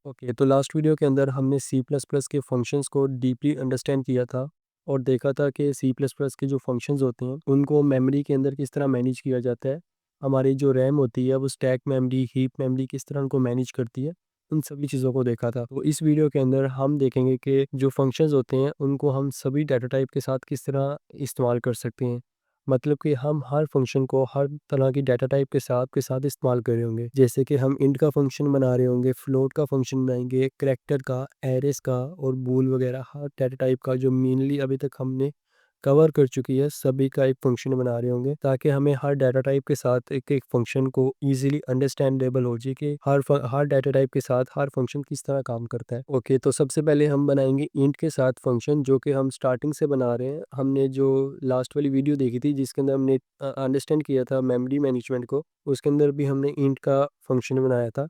Okay, तो last video के अंदर हमने सी प्लस प्लस के फंक्शंस को डीपली अंडरस्टैंड किया था और देखा था कि सी प्लस प्लस के जो फंक्शंस होते हैं उनको मेमोरी के अंदर किस तरह मैनेज किया जाता है। हमारी जो रैम होती है वो स्टैक मेमोरी, हीप मेमोरी किस तरह उनको मैनेज करती है। उन सभी चीज़ों को देखा था। तो इस वीडियो के अंदर हम देखेंगे कि जो फंक्शंस होते हैं उनको हम सभी डाटा टाइप के साथ किस तरह इस्तेमाल कर सकते हैं। मतलब कि हम हर फंक्शन को हर तरह की डाटा टाइप के साथ इस्तेमाल कर रहे होंगे। जैसे कि हम इंट का फंक्शन बना रहे होंगे, फ्लोट का फंक्शन बनाएंगे, करैक्टर का, एरेस का और बूल वगैरह हर डाटा टाइप का जो मेनली अभी तक हमने कवर कर चुकी है सभी का एक फंक्शन बना रहे होंगे, ताकि हमें हर डाटा टाइप के साथ एक एक फंक्शन को इजीली अंडरस्टैंडेबल हो जाए कि हर डाटा टाइप के साथ हर फंक्शन किस तरह काम करता है। ओके, तो सबसे पहले हम बनाएंगे इंट के साथ फंक्शन, जो कि हम स्टार्टिंग से बना रहे हैं। हमने जो लास्ट वाली वीडियो देखी थी जिसके अंदर हमने अंडरस्टैंड किया था मेमोरी मैनेजमेंट को, उसके अंदर भी हमने इंट का फंक्शन बनाया था।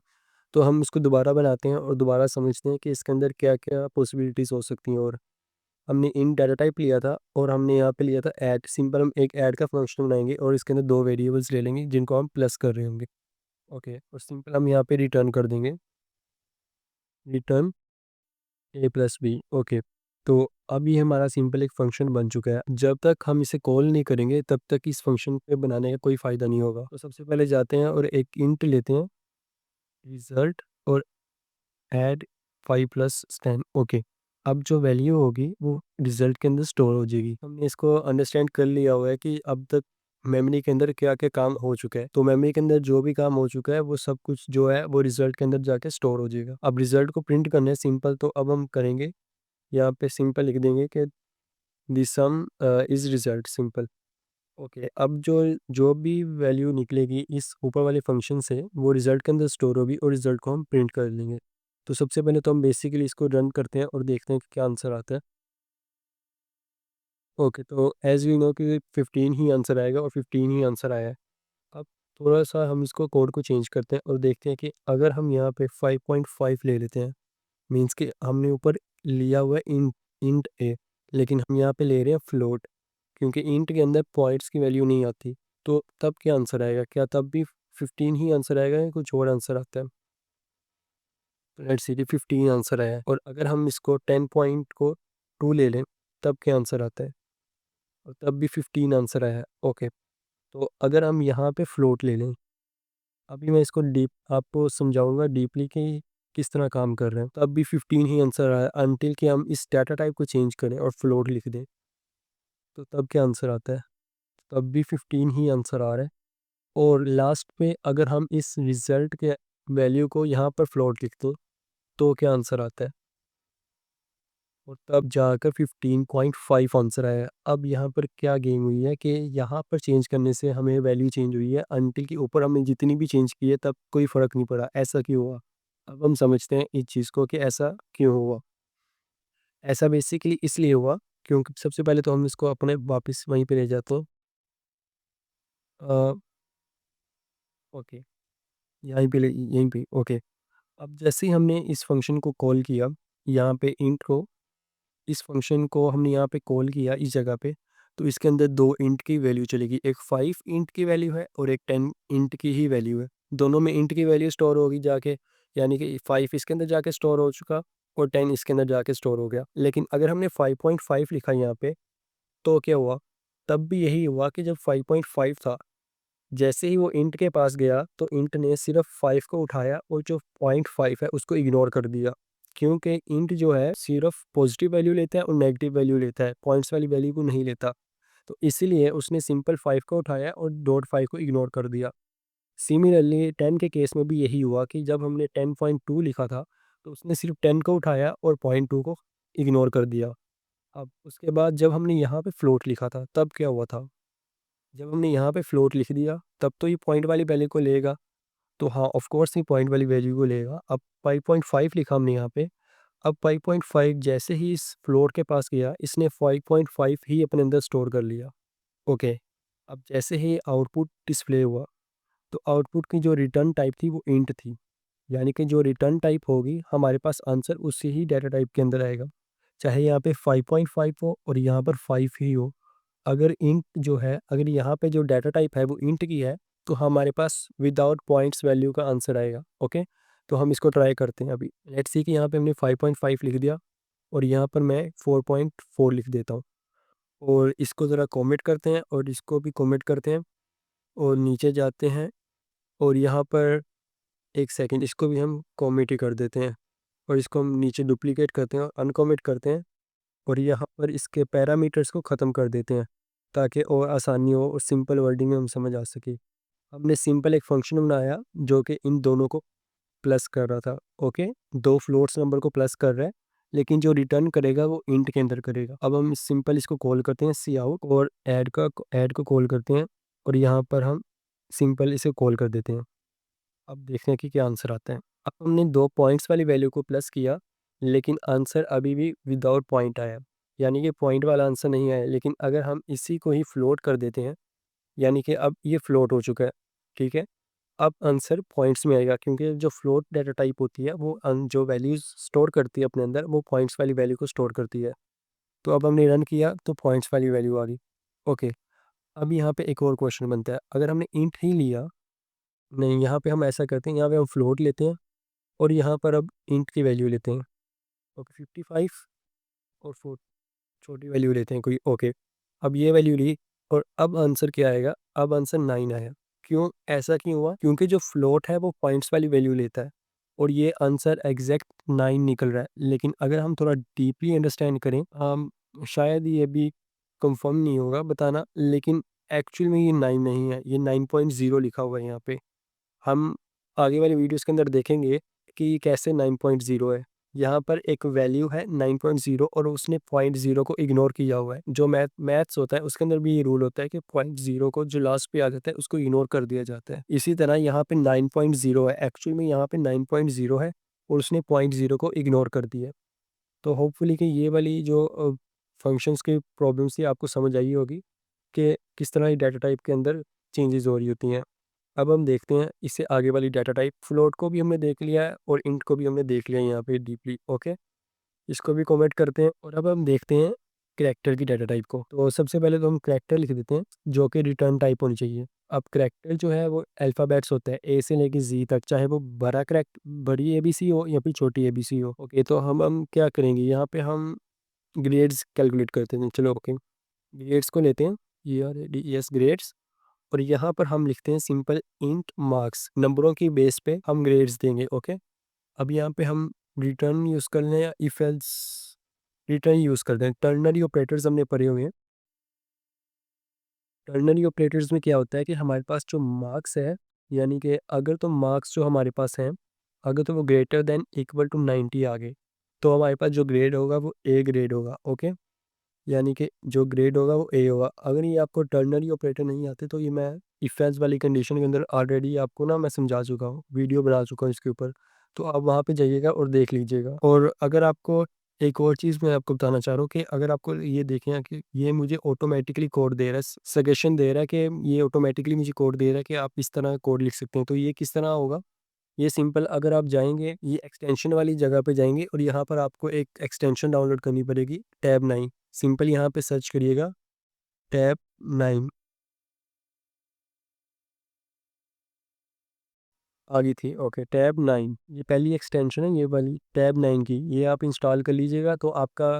तो हम इसको दोबारा बनाते हैं और दोबारा समझते हैं कि इसके अंदर क्या क्या पॉसिबिलिटीज़ हो सकती हैं। और हमने इन डाटा टाइप लिया था और हमने यहाँ पे लिया था ऐड। सिंपल हम एक ऐड का फंक्शन बनाएंगे और इसके अंदर दो वेरिएबल्स ले लेंगे जिनको हम प्लस कर रहे होंगे। ओके, और सिंपल हम यहाँ पे रिटर्न कर देंगे, रिटर्न ए प्लस बी। ओके, तो अब ये हमारा सिंपल एक फंक्शन बन चुका है। जब तक हम इसे कॉल नहीं करेंगे तब तक इस फंक्शन पे बनाने का कोई फ़ायदा नहीं होगा। तो सबसे पहले जाते हैं और एक इंट लेते हैं, रिजल्ट, और ऐड 5 प्लस 10। ओके, अब जो वैल्यू होगी वो रिजल्ट के अंदर स्टोर हो जाएगी। हमने इसको अंडरस्टैंड कर लिया हुआ है कि अब तक मेमोरी के अंदर क्या क्या काम हो चुका है। तो मेमोरी के अंदर जो भी काम हो चुका है वो सब कुछ जो है वो रिजल्ट के अंदर जाके स्टोर हो जाएगा। अब रिजल्ट को प्रिंट करना है सिंपल, तो अब हम करेंगे यहाँ पे सिंपल लिख देंगे कि the some is result, simple. Okay, अब जो जो भी वैल्यू निकलेगी इस ऊपर वाले फंक्शन से वो रिजल्ट के अंदर स्टोर होगी और रिजल्ट को हम प्रिंट कर लेंगे। तो सबसे पहले तो हम बेसिकली इसको रन करते हैं और देखते हैं कि क्या आंसर आता है। ओके, तो एज़ वी नो कि 15 ही आंसर आएगा और 15 ही आंसर आया है। अब थोड़ा-सा हम इसको कोड को चेंज करते हैं और देखते हैं कि अगर हम यहाँ पे 5.5 ले लेते हैं, मीन्स कि हमने ऊपर लिया हुआ है इंट इंट ए, लेकिन हम यहाँ पे ले रहे हैं फ्लोट, क्योंकि इंट के अंदर पॉइंट्स की वैल्यू नहीं आती। तो तब क्या आंसर आएगा? क्या तब भी 15 ही आंसर आएगा या कुछ और आंसर आता है? तो लेट्स सी, 15 आंसर आया है। और अगर हम इसको 10 पॉइंट को 2 ले लें तब क्या आंसर आता है? और तब भी 15 आंसर आया है। ओके, तो अगर हम यहाँ पे फ्लोट ले लें, अभी मैं इसको डीप आपको समझाऊंगा डीपली कि किस तरह काम कर रहे हैं। तब भी 15 ही आंसर आया अनटिल कि हम इस डाटा टाइप को चेंज करें और फ्लोट लिख दें। तो तब क्या आंसर आता है? तब भी 15 ही आंसर आ रहा है। और लास्ट में अगर हम इस रिजल्ट के वैल्यू को यहाँ पर फ्लोट लिख दें तो क्या आंसर आता है? और तब जाकर 15.5 आंसर आया। अब यहाँ पर क्या गेम हुई है कि यहाँ पर चेंज करने से हमें वैल्यू चेंज हुई है, अनटिल की ऊपर हमने जितनी भी चेंज की है तब कोई फ़र्क नहीं पड़ा। ऐसा क्यों हुआ? अब हम समझते हैं इस चीज़ को कि ऐसा क्यों हुआ। ऐसा बेसिकली इसलिए हुआ क्योंकि सबसे पहले तो हम इसको अपने वापस वहीं पे ले जाते हैं। अ, ओके, यहीं पे ओके। अब जैसे ही हमने इस फंक्शन को कॉल किया, यहाँ पे इंट को, इस फंक्शन को हमने यहाँ पे कॉल किया इस जगह पे, तो इसके अंदर 2 इंट की वैल्यू चलेगी। एक 5 इंट की वैल्यू है और एक 10 इंट की ही वैल्यू है। दोनों में इंट की वैल्यू स्टोर होगी जाके, यानी कि 5 इसके अंदर जाके स्टोर हो चुका और 10 इसके अंदर जाके स्टोर हो गया। लेकिन अगर हमने 5.5 लिखा यहाँ पे तो क्या हुआ? तब भी यही हुआ कि जब 5.5 था, जैसे ही वो इंट के पास गया तो इंट ने सिर्फ 5 को उठाया और जो 0.5 है उसको इग्नोर कर दिया। क्योंकि इंट जो है सिर्फ पॉजिटिव वैल्यू लेता है और नेगेटिव वैल्यू लेता है, पॉइंट्स वाली वैल्यू को नहीं लेता। तो इसीलिए उसने सिंपल 5 को उठाया और डॉट 5 को इग्नोर कर दिया। सिमिलरली 10 के केस में भी यही हुआ कि जब हमने 10.2 लिखा था तो उसने सिर्फ 10 को उठाया और 0.2 को इग्नोर कर दिया। अब उसके बाद जब हमने यहाँ पे फ्लोट लिखा था तब क्या हुआ था? जब हमने यहाँ पे फ्लोट लिख दिया तब तो ये पॉइंट वाली वैल्यू को लेगा। तो हाँ, ऑफ कोर्स ये पॉइंट वाली वैल्यू को लेगा। अब 5.5 लिखा हमने यहाँ पे। अब 5.5 जैसे ही इस फ्लोट के पास गया, इसने 5.5 ही अपने अंदर स्टोर कर लिया। ओके, अब जैसे ही आउटपुट डिस्प्ले हुआ तो आउटपुट की जो रिटर्न टाइप थी वो इंट थी। यानी कि जो रिटर्न टाइप होगी हमारे पास आंसर उसी ही डाटा टाइप के अंदर आएगा। चाहे यहाँ पे 5.5 हो और यहाँ पर 5 ही हो। अगर इंट जो है, अगर यहाँ पे जो डाटा टाइप है वो इंट की है तो हमारे पास विदाउट पॉइंट्स वैल्यू का आंसर आएगा। ओके, तो हम इसको ट्राई करते हैं अभी। लेट्स सी कि यहाँ पे हमने 5.5 लिख दिया और यहाँ पर मैं 4.4 लिख देता हूँ और इसको ज़रा कमेंट करते हैं और इसको भी कमेंट करते हैं और नीचे जाते हैं और यहाँ पर एक सेकंड इसको भी हम कमेंट ही कर देते हैं और इसको हम नीचे डुप्लीकेट करते हैं और अनकमेंट करते हैं और यहाँ पर इसके पैरामीटर्स को ख़त्म कर देते हैं ताकि और आसानी हो और सिंपल वर्डिंग में हम समझ आ सके। हमने सिंपल एक फंक्शन बनाया जो कि इन दोनों को प्लस कर रहा था। ओके, दो फ्लोट्स नंबर को प्लस कर रहा है लेकिन जो रिटर्न करेगा वो इंट के अंदर करेगा। अब हम सिंपल इसको कॉल करते हैं सी आउट और ऐड को कॉल करते हैं और यहाँ पर हम सिंपल इसे कॉल कर देते हैं। अब देखते हैं कि क्या आंसर आता है। अब हमने दो पॉइंट्स वाली वैल्यू को प्लस किया लेकिन आंसर अभी भी विदाउट पॉइंट आया, यानी कि पॉइंट वाला आंसर नहीं आया। लेकिन अगर हम इसी को ही फ्लोट कर देते हैं, यानी कि अब ये फ्लोट हो चुका है, ठीक है। अब आंसर पॉइंट्स में आएगा क्योंकि जो फ्लोट डाटा टाइप होती है वो जो वैल्यूज स्टोर करती है अपने अंदर वो पॉइंट्स वाली वैल्यू को स्टोर करती है। तो अब हमने रन किया तो पॉइंट्स वाली वैल्यू आ गई। ओके, अब यहाँ पे एक और क्वेश्चन बनता है। अगर हमने इंट ही लिया, नहीं यहाँ पे हम ऐसा करते हैं, यहाँ पे हम फ्लोट लेते हैं और यहाँ पर अब इंट की वैल्यू लेते हैं। ओके, 55 और 4 छोटी वैल्यू लेते हैं कोई। ओके, अब ये वैल्यू ली और अब आंसर क्या आएगा? अब आंसर 9 आया। क्यों, ऐसा क्यों हुआ? क्योंकि जो फ्लोट है वो पॉइंट्स वाली वैल्यू लेता है और ये आंसर एग्जैक्ट 9 निकल रहा है। लेकिन अगर हम थोड़ा डीपली अंडरस्टैंड करें, हम शायद ये भी कंफर्म नहीं होगा बताना, लेकिन एक्चुअल में ये 9 नहीं है, ये 9.0 लिखा हुआ है यहाँ पे। हम आगे वाली वीडियोस के अंदर देखेंगे कि कैसे 9.0 है। यहाँ पर एक वैल्यू है 9.0 और उसने पॉइंट 0 को इग्नोर किया हुआ है। जो मैथ्स होता है उसके अंदर भी ये रूल होता है कि पॉइंट 0 को जो लास्ट पे आ जाता है उसको इग्नोर कर दिया जाता है। इसी तरह यहाँ पे 9.0 है, एक्चुअल में यहाँ पे 9.0 है और उसने पॉइंट 0 को इग्नोर कर दिया है। तो होपफुली कि ये वाली जो फंक्शंस की प्रॉब्लम्स थी आपको समझ आई होगी कि किस तरह ये डाटा टाइप के अंदर चेंजेस हो रही होती हैं। अब हम देखते हैं इससे आगे वाली डाटा टाइप। फ्लोट को भी हमने देख लिया है और इंट को भी हमने देख लिया है यहाँ पे डीपली। ओके, इसको भी कमेंट करते हैं और अब हम देखते हैं करैक्टर की डाटा टाइप को। तो सबसे पहले तो हम करैक्टर लिख देते हैं जो कि रिटर्न टाइप होनी चाहिए। अब करैक्टर जो है वो अल्फ़ाबेट्स होता है ए से लेके जी तक, चाहे वो बड़ी एबीसी हो या फिर छोटी एबीसी हो। ओके, तो हम क्या करेंगे, यहाँ पे हम ग्रेड्स कैलकुलेट करते हैं। चलो ओके, ग्रेड्स को लेते हैं, ERADS ग्रेड्स, और यहाँ पर हम लिखते हैं सिंपल इंट मार्क्स। नंबरों की बेस पे हम ग्रेड्स देंगे। ओके, अब यहाँ पे हम रिटर्न यूज़ कर लें या इफ एल्स रिटर्न यूज़ कर दें। टर्नरी ऑपरेटर्स हमने पढ़े हुए हैं। टर्नरी ऑपरेटर्स में क्या होता है कि हमारे पास जो मार्क्स है, यानी कि अगर तो मार्क्स जो हमारे पास हैं, अगर तो वो ग्रेटर देन इक्वल टू 90 आ गए तो हमारे पास जो ग्रेड होगा वो ए ग्रेड होगा। ओके, यानी कि जो ग्रेड होगा वो ए होगा। अगर ये आपको टर्नरी ऑपरेटर नहीं आते तो ये मैं इफ एल्स वाली कंडीशन के अंदर ऑलरेडी आपको ना मैं समझा चुका हूँ, वीडियो बना चुका हूँ इसके ऊपर। तो आप वहाँ पे जाइएगा और देख लीजिएगा। और अगर आपको एक और चीज़ मैं आपको बताना चाह रहा हूँ कि अगर आपको ये देखें कि ये मुझे ऑटोमेटिकली कोड दे रहा है, सजेशन दे रहा है कि ये ऑटोमेटिकली मुझे कोड दे रहा है कि आप इस तरह कोड लिख सकते हैं। तो ये किस तरह होगा? ये सिंपल, अगर आप जाएँगे ये एक्सटेंशन वाली जगह पे जाएँगे और यहाँ पर आपको एक एक्सटेंशन डाउनलोड करनी पड़ेगी, टैब 9। सिंपल यहाँ पे सर्च करिएगा टैब 9, आ गई थी। ओके, टैब 9 ये पहली एक्सटेंशन है, ये वाली टैब 9 की, ये आप इंस्टॉल कर लीजिएगा तो आपका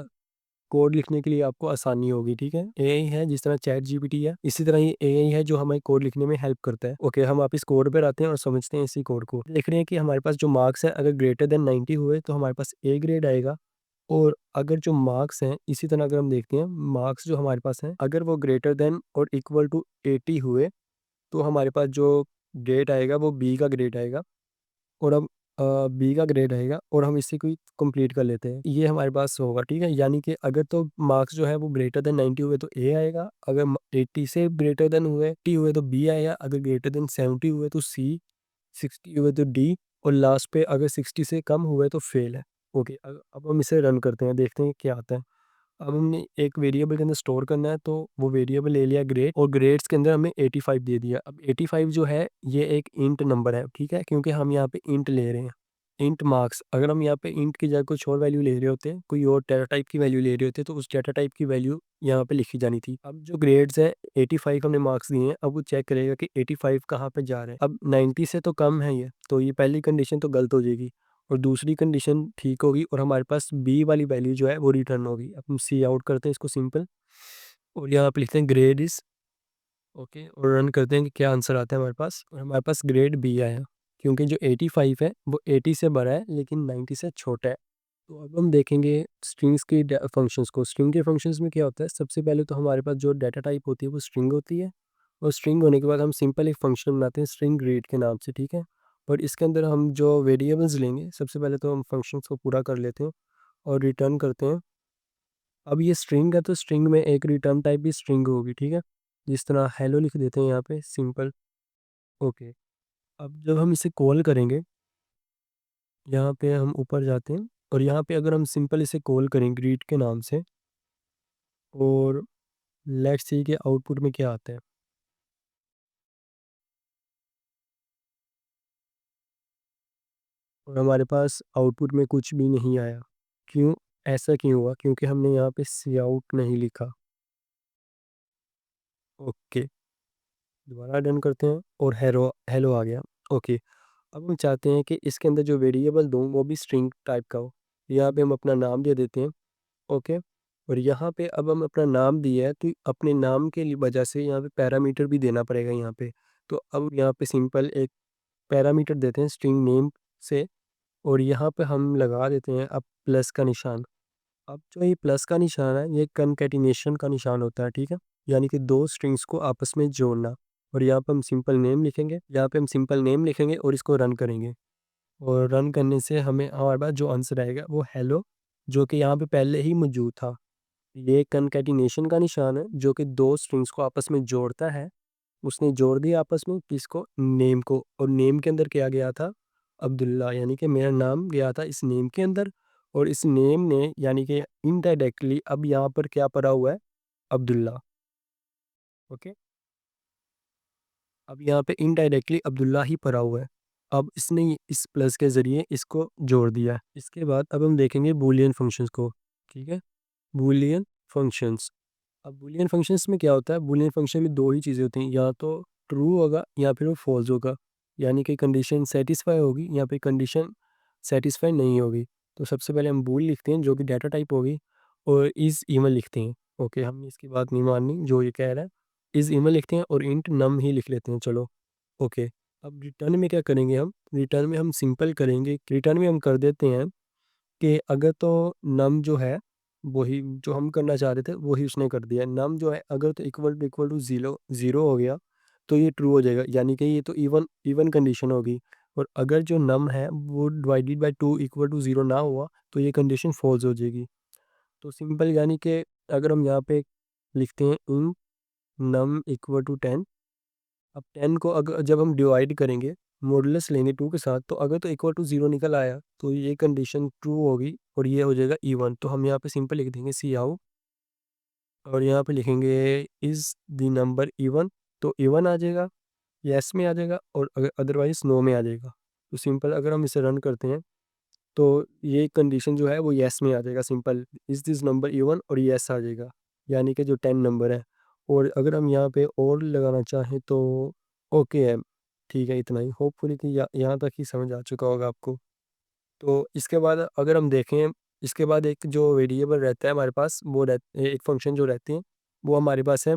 कोड लिखने के लिए आपको आसानी होगी। ठीक है, एआई है जिस तरह चैट जीपीटी है, इसी तरह ये एआई है जो हमें कोड लिखने में हेल्प करता है। ओके, हम आप इस कोड पर आते हैं और समझते हैं इसी कोड को। देख रहे हैं कि हमारे पास जो मार्क्स है अगर ग्रेटर देन 90 हुए तो हमारे पास ए ग्रेड आएगा। और अगर जो मार्क्स हैं इसी तरह अगर हम देखते हैं, मार्क्स जो हमारे पास हैं अगर वो ग्रेटर देन और इक्वल टू 80 हुए तो हमारे पास जो ग्रेड आएगा वो बी का ग्रेड आएगा। और अब बी का ग्रेड आएगा और हम इसी को कंप्लीट कर लेते हैं, ये हमारे पास होगा। ठीक है, यानी कि अगर तो मार्क्स जो है वो ग्रेटर देन 90 हुए तो ए आएगा, अगर 80 से ग्रेटर देन हुए 80 हुए तो बी आएगा, अगर ग्रेटर देन 70 हुए तो सी, 60 हुए तो डी, और लास्ट पे अगर 60 से कम हुए तो फेल है। ओके, अब हम इसे रन करते हैं, देखते हैं क्या आता है। अब हमने एक वेरिएबल के अंदर स्टोर करना है तो वो वेरिएबल ले लिया ग्रेड, और ग्रेड्स के अंदर हमने 85 दे दिया। अब 85 जो है ये एक इंट नंबर है, ठीक है, क्योंकि हम यहाँ पे इंट ले रहे हैं। इंट मार्क्स, अगर हम यहाँ पे इंट की जगह कुछ और वैल्यू ले रहे होते हैं, कोई और डेटा टाइप की वैल्यू ले रहे होते हैं, तो उस डेटा टाइप की वैल्यू यहाँ पे लिखी जानी थी। अब जो ग्रेड्स हैं 85 हमने मार्क्स दिए हैं, अब वो चेक करेगा कि 85 कहाँ पे जा रहे हैं। अब 90 से तो कम है ये, तो ये पहली कंडीशन तो गलत हो जाएगी और दूसरी कंडीशन ठीक होगी और हमारे पास बी वाली वैल्यू जो है वो रिटर्न होगी। अब हम सी आउट करते हैं इसको सिंपल और यहाँ पे लिखते हैं ग्रेड इज ओके और रन करते हैं कि क्या आंसर आता है हमारे पास, और हमारे पास ग्रेड बी आया क्योंकि जो 85 है वो 80 से बड़ा है लेकिन 90 से छोटा है। तो अब हम देखेंगे स्ट्रिंग्स की फंक्शंस को। स्ट्रिंग के फंक्शंस में क्या होता है, सबसे पहले तो हमारे पास जो डाटा टाइप होती है वो स्ट्रिंग होती है और स्ट्रिंग होने के बाद हम सिंपल एक फंक्शन बनाते हैं स्ट्रिंग ग्रीड के नाम से, ठीक है। और इसके अंदर हम जो वेरिएबल्स लेंगे, सबसे पहले तो हम फंक्शंस को पूरा कर लेते हैं और रिटर्न करते हैं। अब ये स्ट्रिंग है तो स्ट्रिंग में एक रिटर्न टाइप भी स्ट्रिंग होगी, ठीक है। जिस तरह हेलो लिख देते हैं यहाँ पे सिंपल ओके। अब जब हम इसे कॉल करेंगे, यहाँ पे हम ऊपर जाते हैं और यहाँ पे अगर हम सिंपल इसे कॉल करें ग्रीट के नाम से और लेट्स सी कि आउटपुट में क्या आता है। और हमारे पास आउटपुट में कुछ भी नहीं आया। क्यों? ऐसा क्यों हुआ? क्योंकि हमने यहाँ पे सी आउट नहीं लिखा। ओके, दोबारा डन करते हैं और हेलो हेलो आ गया। ओके, अब हम चाहते हैं कि इसके अंदर जो वेरिएबल दूँ वो भी स्ट्रिंग टाइप का हो। यहाँ पे हम अपना नाम दे देते हैं। ओके, और यहाँ पे अब हम अपना नाम दिया है तो अपने नाम के लिए वजह से यहाँ पे पैरामीटर भी देना पड़ेगा यहाँ पे। तो अब यहाँ पे सिंपल एक पैरामीटर देते हैं स्ट्रिंग नेम से और यहाँ पे हम लगा देते हैं अब प्लस का निशान। अब जो ये प्लस का निशान है ये कनकैटिनेशन का निशान होता है, ठीक है। यानी कि दो स्ट्रिंग्स को आपस में जोड़ना। और यहाँ पे हम सिंपल नेम लिखेंगे, यहाँ पे हम सिंपल नेम लिखेंगे और इसको रन करेंगे। और रन करने से हमें हमारे पास जो आंसर आएगा वो हेलो, जो कि यहाँ पे पहले ही मौजूद था। ये कनकैटिनेशन का निशान है जो कि दो स्ट्रिंग्स को आपस में जोड़ता है। उसने जोड़ दिया आपस में किसको, नेम को, और नेम के अंदर क्या गया था, अब्दुल्ला, यानी कि मेरा नाम गया था इस नेम के अंदर। और इस नेम ने यानी कि इनडायरेक्टली अब यहाँ पर क्या पड़ा हुआ है, अब्दुल्ला। ओके, अब यहाँ पे इनडायरेक्टली अब्दुल्ला ही पड़ा हुआ है। अब इसने इस प्लस के ज़रिए इसको जोड़ दिया है। इसके बाद अब हम देखेंगे बूलियन फंक्शंस को, ठीक है। बूलियन फंक्शंस, अब बूलियन फंक्शंस में क्या होता है, बूलियन फंक्शन में दो ही चीज़ें होती हैं, या तो ट्रू होगा या फिर वो फॉल्स होगा। यानी कि कंडीशन सेटिस्फाई होगी या फिर कंडीशन सेटिस्फाई नहीं होगी। तो सबसे पहले हम बूल लिखते हैं जो कि डाटा टाइप होगी और इज़ इवन लिखते हैं। ओके, हमने इसकी बात नहीं माननी जो ये कह रहा है। इज़ इवन लिखते हैं और इंट नम ही लिख लेते हैं, चलो। ओके, अब रिटर्न में क्या करेंगे हम, रिटर्न में हम सिंपल करेंगे, रिटर्न में हम कर देते हैं कि अगर तो नम जो है वही जो हम करना चाह रहे थे वही उसने कर दिया। नम जो है अगर तो इक्वल टू ज़ीरो ज़ीरो हो गया तो ये ट्रू हो जाएगा, यानी कि ये तो इवन इवन कंडीशन होगी। और अगर जो नम है वो divided by 2 equal to zero ना हुआ तो ये कंडीशन फॉल्स हो जाएगी। तो सिंपल यानी कि अगर हम यहाँ पे लिखते हैं इन नम इक्वल टू 10। अब 10 को अगर जब हम डिवाइड करेंगे, मॉडुलस लेंगे 2 के साथ, तो अगर तो इक्वल टू 0 निकल आया तो ये कंडीशन ट्रू होगी और ये हो जाएगा इवन। तो हम यहाँ पे सिंपल लिख देंगे सी आउट और यहाँ पे लिखेंगे इज़ द नंबर इवन। तो इवन आ जाएगा, येस में आ जाएगा, और अगर अदरवाइज़ नो में आ जाएगा। तो सिंपल अगर हम इसे रन करते हैं तो ये कंडीशन जो है वो येस में आ जाएगा, simple is this number even और येस आ जाएगा, यानी कि जो 10 नंबर है। और अगर हम यहाँ पे और लगाना चाहें तो ओके है, ठीक है, इतना ही। होपफुली कि यहाँ तक ही समझ आ चुका होगा आपको। तो इसके बाद अगर हम देखें, इसके बाद एक जो वेरिएबल रहता है हमारे पास, वो एक फंक्शन जो रहती है वो हमारे पास है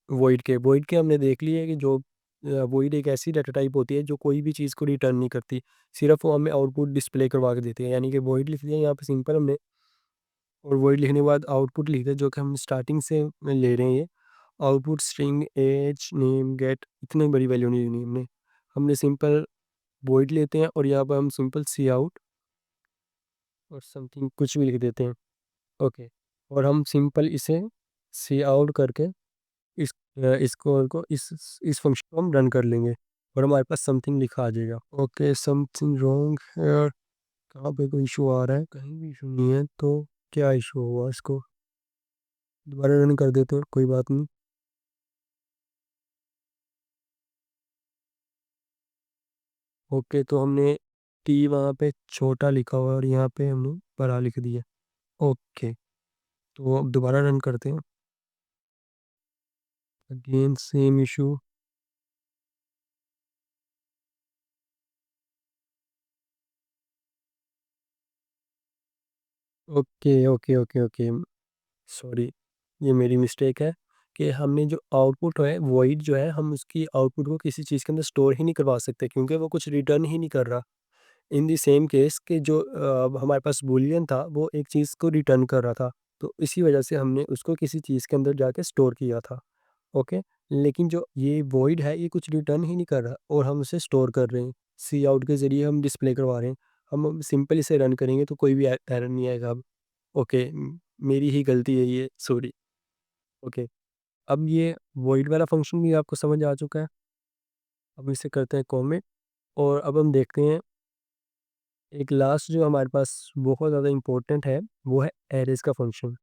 वॉइड के हमने देख लिए कि जो वॉइड एक ऐसी डाटा टाइप होती है जो कोई भी चीज़ को रिटर्न नहीं करती, सिर्फ वो हमें आउटपुट डिस्प्ले करवा के देती है। यानी कि वॉइड लिख दिया यहाँ पे सिंपल हमने, और वॉइड लिखने के बाद आउटपुट लिख दिया जो कि हम स्टार्टिंग से ले रहे हैं। ये output string as name get, इतनी बड़ी वैल्यू नहीं लेनी हमने, हमने सिंपल वॉइड लेते हैं और यहाँ पर हम सिंपल सी आउट और समथिंग कुछ भी लिख देते हैं। ओके, और हम सिंपल इसे सी आउट करके इस कॉल को इस फंक्शन को हम रन कर लेंगे और हमारे पास समथिंग लिखा आ जाएगा। ओके, समथिंग रॉन्ग है, कहाँ पे कोई इशू आ रहा है, कहीं भी इशू नहीं है, तो क्या इशू हुआ, इसको दोबारा रन कर देते हैं, कोई बात नहीं। ओके, तो हमने टी वहाँ पे छोटा लिखा हुआ है और यहाँ पे हमने बड़ा लिख दिया। ओके, तो अब दोबारा रन करते हैं। Again same issue. Okay, okay, okay, okay. Sorry, ये मेरी मिस्टेक है कि हमने जो आउटपुट है वॉइड जो है, हम उसकी आउटपुट को किसी चीज़ के अंदर स्टोर ही नहीं करवा सकते क्योंकि वो कुछ रिटर्न ही नहीं कर रहा। इन द सेम केस कि जो हमारे पास बूलियन था वो एक चीज़ को रिटर्न कर रहा था, तो इसी वजह से हमने उसको किसी चीज़ के अंदर जाके स्टोर किया था। ओके, लेकिन जो ये वॉइड है ये कुछ रिटर्न ही नहीं कर रहा और हम उसे स्टोर कर रहे हैं। सी आउट के ज़रिए हम डिस्प्ले करवा रहे हैं। हम सिंपल इसे रन करेंगे तो कोई भी एरर नहीं आएगा अब। ओके, मेरी ही गलती है ये, सॉरी। ओके, अब ये वॉइड वाला फंक्शन भी आपको समझ आ चुका है। अब इसे करते हैं कॉमेंट और अब हम देखते हैं एक लास्ट जो हमारे पास बहुत ज़्यादा इम्पोर्टेंट है, वो है एरेज़ का फंक्शन।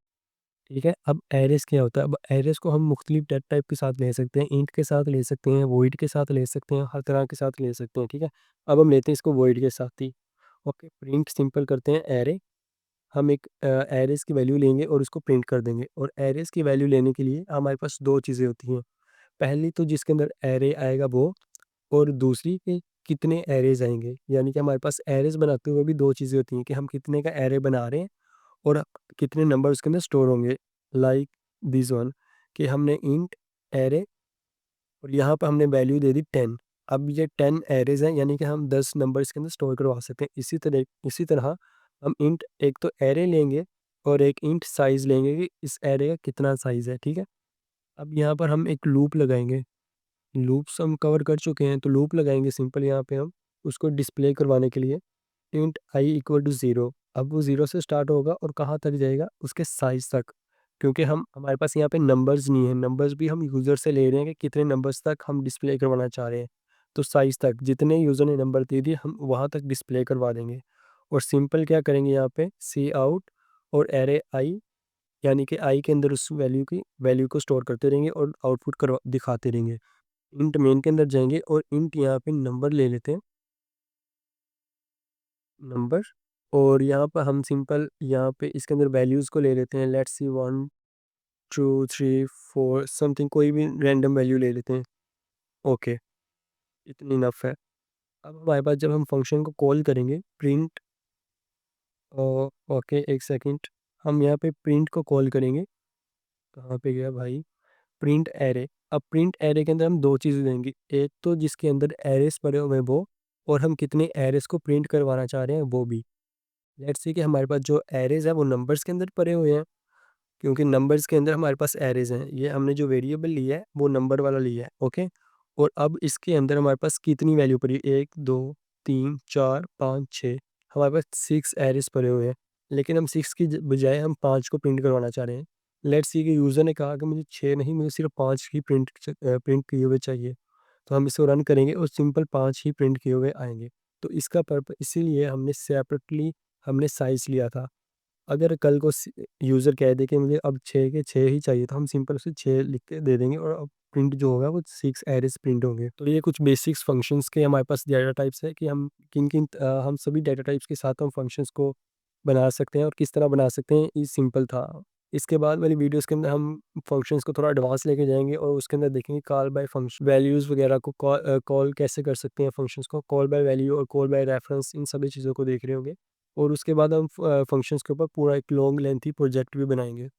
ठीक है? अब एरेज़ क्या होता है? अब एरेज़ को हम मुख्तलिफ डेटा टाइप के साथ ले सकते हैं, इंट के साथ ले सकते हैं, वॉइड के साथ ले सकते हैं, हर तरह के साथ ले सकते हैं। ठीक है? अब हम लेते हैं इसको वॉइड के साथ ही। ओके, प्रिंट सिंपल करते हैं एरे। हम एक एरेज़ की वैल्यू लेंगे और उसको प्रिंट कर देंगे और एरेज़ की वैल्यू लेने के लिए हमारे पास 2 चीज़ें होती हैं। पहली तो जिसके अंदर एरे आएगा वो, और दूसरी कि कितने एरेज़ आएँगे। यानी कि हमारे पास एरेज़ बनाते हुए भी 2 चीज़ें होती हैं कि हम कितने का एरे बना रहे हैं और कितने नंबर उसके अंदर स्टोर होंगे। लाइक दिस वन, कि हमने इंट एरे और यहाँ पे हमने वैल्यू दे दी 10। अब ये 10 एरेज़ हैं यानी कि हम 10 नंबर इसके अंदर स्टोर करवा सकते हैं। इसी तरह हम इंट एक तो एरे लेंगे और एक इंट साइज़ लेंगे कि इस एरे का कितना साइज़ है। ठीक है? अब यहाँ पर हम एक लूप लगाएँगे। लूप्स हम कवर कर चुके हैं, तो लूप लगाएँगे सिंपल यहाँ पे हम, उसको डिस्प्ले करवाने के लिए। Int i equal to 0। अब वो 0 से स्टार्ट होगा और कहाँ तक जाएगा? उसके साइज़ तक। क्योंकि हम हमारे पास यहाँ पे नंबर्स नहीं है, नंबर्स भी हम यूज़र से ले रहे हैं कि कितने नंबर्स तक हम डिस्प्ले करवाना चाह रहे हैं। तो साइज़ तक, जितने यूज़र ने नंबर दे दिए हम वहाँ तक डिस्प्ले करवा देंगे। और सिंपल क्या करेंगे यहाँ पे, सी आउट और एरे आई, यानी कि आई के अंदर उस वैल्यू को स्टोर करते रहेंगे और आउटपुट करवा दिखाते रहेंगे। इंट मेन के अंदर जाएँगे और इंट यहाँ पे नंबर ले लेते हैं, नंबर। और यहाँ पर हम सिंपल यहाँ पे इसके अंदर वैल्यूज़ को ले लेते हैं। लेट्स सी 1, 2, 3, 4 समथिंग, कोई भी रैंडम वैल्यू ले लेते हैं। ओके, इतनी इनफ है। अब हमारे पास जब हम फंक्शन को कॉल करेंगे प्रिंट, ओके एक सेकंड, हम यहाँ पे प्रिंट को कॉल करेंगे। कहाँ पे गया भाई? Print array. अब प्रिंट एरे के अंदर हम 2 चीज़ें देंगे। एक तो जिसके अंदर एरेज़ पड़े हुए हैं वो, और हम कितने एरेज़ को प्रिंट करवाना चाह रहे हैं वो भी। लेट्स सी कि हमारे पास जो एरेज़ है वो नंबर्स के अंदर पड़े हुए हैं, क्योंकि नंबर्स के अंदर हमारे पास एरेज़ हैं। ये हमने जो वेरिएबल लिया है वो नंबर वाला लिया है, ओके? और अब इसके अंदर हमारे पास कितनी वैल्यू पड़ी है? 1, 2, 3, 4, 5, 6, हमारे पास 6 एरेज़ पड़े हुए हैं। लेकिन हम 6 की बजाय हम 5 को प्रिंट करवाना चाह रहे हैं। लेट्स सी कि यूज़र ने कहा कि मुझे 6 नहीं, मुझे सिर्फ़ 5 ही प्रिंट किए हुए चाहिए। तो हम इसको रन करेंगे और सिंपल 5 ही प्रिंट किए हुए आएँगे। तो इसका इसीलिए हमने सेपरेटली हमने साइज़ लिया था। अगर कल को यूज़र कह दे कि मुझे अब 6 के 6 ही चाहिए, तो हम सिंपल उसे 6 लिख के दे देंगे और अब प्रिंट जो होगा वो 6 एरेज़ प्रिंट होंगे। तो ये कुछ बेसिक्स फंक्शंस के हमारे पास डाटा टाइप्स है कि हम हम सभी डाटा टाइप्स के साथ हम फंक्शंस को बना सकते हैं और किस तरह बना सकते हैं, ये सिंपल था। इसके बाद वाली वीडियोज़ के अंदर हम फंक्शंस को थोड़ा एडवांस लेके जाएँगे और उसके अंदर देखेंगे कॉल बाय फंक्शन वैल्यूज़ वगैरह को कॉल कैसे कर सकते हैं फंक्शंस को, कॉल बाय वैल्यू और कॉल बाय रेफरेंस, इन सभी चीज़ों को देख रहे होंगे। और उसके बाद हम फंक्शंस के ऊपर पूरा एक लॉन्ग लेंथी प्रोजेक्ट भी बनाएँगे।